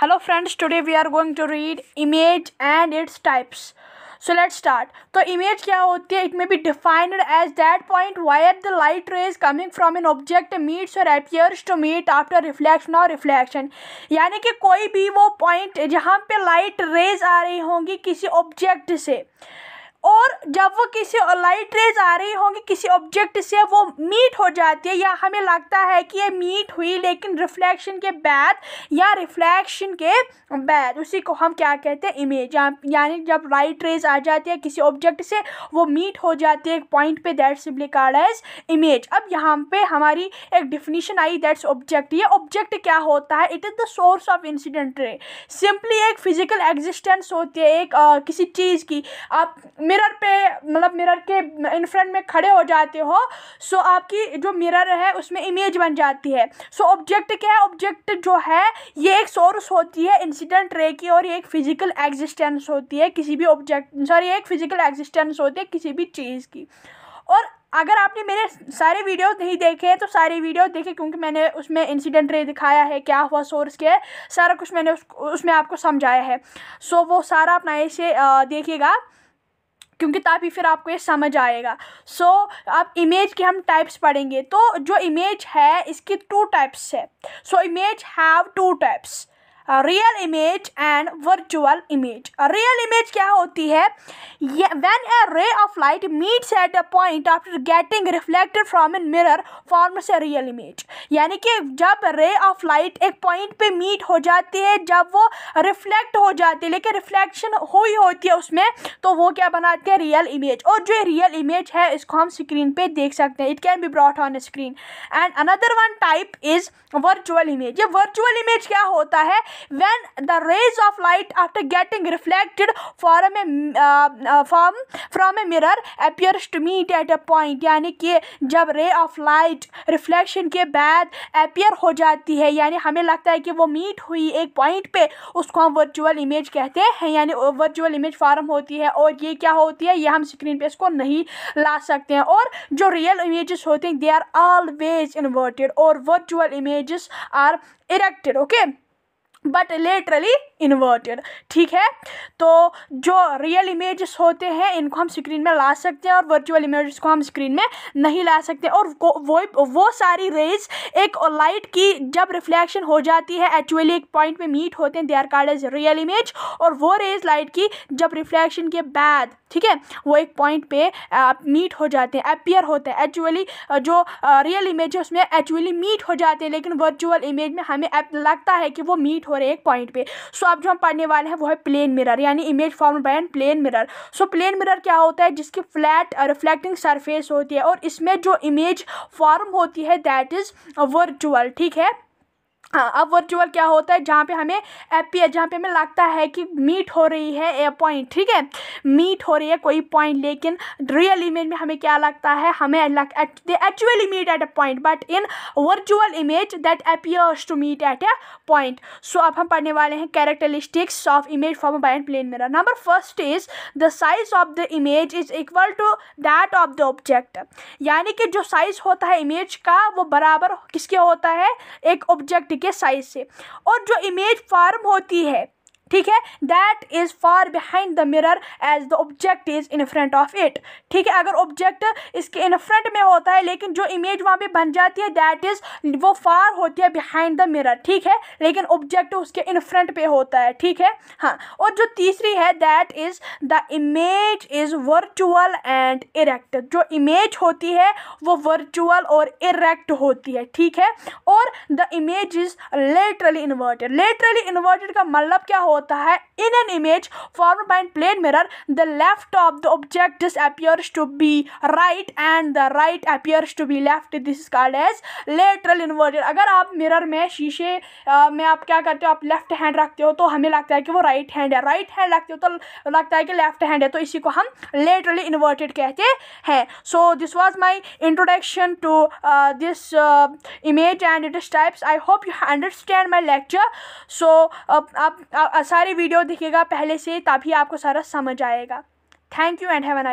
Hello friends, today we are going to read image and its types. So let's start. तो image क्या होती है? It may be defined as that point where the light rays coming from an object meets or appears to meet after reflection or reflection. यानी कि कोई भी वो point जहाँ पे light rays आ रही होंगी किसी object से, और जब वो किसी लाइट रेज आ रही होंगी किसी ऑब्जेक्ट से वो मीट हो जाती है, या हमें लगता है कि ये मीट हुई लेकिन रिफ्लेक्शन के बाद या रिफ्लेक्शन के बाद, उसी को हम क्या कहते हैं? इमेज। यानी जब लाइट रेज आ जाती है किसी ऑब्जेक्ट से वो मीट हो जाती है एक पॉइंट पे, that simply called as image. अब यहाँ पे हमारी एक डिफिनीशन आई, दैट्स ऑब्जेक्ट। ये ऑब्जेक्ट क्या होता है? It is the source of incident ray. Simply एक फिजिकल एग्जिस्टेंस होती है एक किसी चीज़ की। आप मिरर पे मतलब मिरर के इन फ्रंट में खड़े हो जाते हो, सो आपकी जो मिरर है उसमें इमेज बन जाती है। सो ऑब्जेक्ट क्या है? ऑब्जेक्ट जो है ये एक सोर्स होती है इंसिडेंट रे की, और ये एक फिजिकल एग्जिस्टेंस होती है किसी भी एक फिजिकल एग्जिस्टेंस होती है किसी भी चीज़ की। और अगर आपने मेरे सारे वीडियो नहीं देखे तो सारे वीडियो देखे, क्योंकि मैंने उसमें इंसिडेंट रे दिखाया है, क्या हुआ, सोर्स क्या है, सारा कुछ मैंने उसमें आपको समझाया है। सो वो सारा अपना ऐसे देखिएगा, क्योंकि तभी फिर आपको ये समझ आएगा। सो आप इमेज के हम टाइप्स पढ़ेंगे। तो जो इमेज है इसकी 2 टाइप्स है। So image have 2 types, real image and virtual image. Real image क्या होती है? When a ray of light meets at a point after getting reflected from an mirror forms a real image. यानी कि जब ray of light एक point पे meet हो जाती है, जब वो रिफ्लेक्ट हो जाती है लेकिन रिफ्लेक्शन हुई होती है उसमें, तो वो क्या बनाती है? Real image. और जो रियल इमेज है इसको हम स्क्रीन पे देख सकते हैं, it can be brought on screen. And another one type is virtual image. ये वर्चुअल इमेज क्या होता है? when the rays of light after getting reflected from a mirror appears to meet at a point। यानी कि जब ray of light reflection के बाद appear हो जाती है, यानी हमें लगता है कि वो मीट हुई एक पॉइंट पे, उसको हम वर्चुअल इमेज कहते हैं। यानी वर्चुअल इमेज फॉर्म होती है, और ये क्या होती है? ये हम स्क्रीन पे इसको नहीं ला सकते हैं। और जो रियल इमेजेस होते हैं दे आर ऑलवेज इन्वर्टेड, और virtual images are erected, okay, but laterally inverted. ठीक है, तो जो रियल इमेजेस होते हैं इनको हम स्क्रीन में ला सकते हैं, और वर्चुअल इमेजेस को हम स्क्रीन में नहीं ला सकते। और वो सारी रेज एक लाइट की जब रिफ्लेक्शन हो जाती है एक्चुअली एक पॉइंट पे मीट होते हैं, they are called as real image. और वो रेज लाइट की जब रिफ्लेक्शन के बाद, ठीक है, वो एक पॉइंट पे मीट हो जाते हैं, अपीयर होते हैं। एक्चुअली जो रियल इमेज है उसमें एक्चुअली मीट हो जाते हैं, लेकिन वर्चुअल इमेज में हमें लगता है कि वो मीट हो रहे हैं एक पॉइंट पे। सो अब जो हम पढ़ने वाले हैं वो है प्लेन मिरर, यानी image formed by an plane mirror. So plane mirror क्या होता है? जिसकी फ्लैट रिफ्लेक्टिंग सरफेस होती है, और इसमें जो इमेज फॉर्म होती है दैट इज वर्चुअल। ठीक है, हाँ, अब वर्चुअल क्या होता है? जहाँ पे हमें जहाँ पे हमें लगता है कि मीट हो रही है ए पॉइंट, ठीक है, मीट हो रही है कोई पॉइंट, लेकिन रियल इमेज में हमें क्या लगता है? हमें दे actually meet at a point, but in virtual image that appears to meet at a point. So अब हम पढ़ने वाले हैं characteristics of image form by an plane mirror. Number first is the size of the image is equal to that of the object. यानी कि जो size होता है इमेज का वो बराबर किसके होता है? एक ऑब्जेक्ट के साइज से। और जो इमेज फॉर्म होती है, ठीक है, that is far behind the mirror as the object is in front of it. ठीक है, अगर ऑब्जेक्ट इसके इन फ्रंट में होता है लेकिन जो इमेज वहाँ पे बन जाती है दैट इज वो फार होती है बिहाइंड द मिरर, ठीक है, लेकिन ऑब्जेक्ट उसके इन फ्रंट पे होता है। ठीक है, हाँ। और जो तीसरी है that is the image is virtual and erect. जो इमेज होती है वो वर्चुअल और इरेक्ट होती है। ठीक है, और the image is laterally inverted. Laterally inverted का मतलब क्या होता है? in an image formed by a plane mirror, the left of the object appears to be right and the right appears to be left. This is called as lateral inverted. अगर आप mirror में शीशे में आप क्या करते हो? आप लेफ्ट हैंड रखते हो तो हमें लगता है कि वो राइट हैंड है, राइट हैंड रखते हो तो लगता है कि लेफ्ट हैंड है, तो इसी को हम लेटरली इन्वर्टेड कहते हैं। So this was my introduction to this image and its types. I hope you understand my lecture. So आप सारी वीडियो देखिएगा पहले से, तभी आपको सारा समझ आएगा। Thank you and have a nice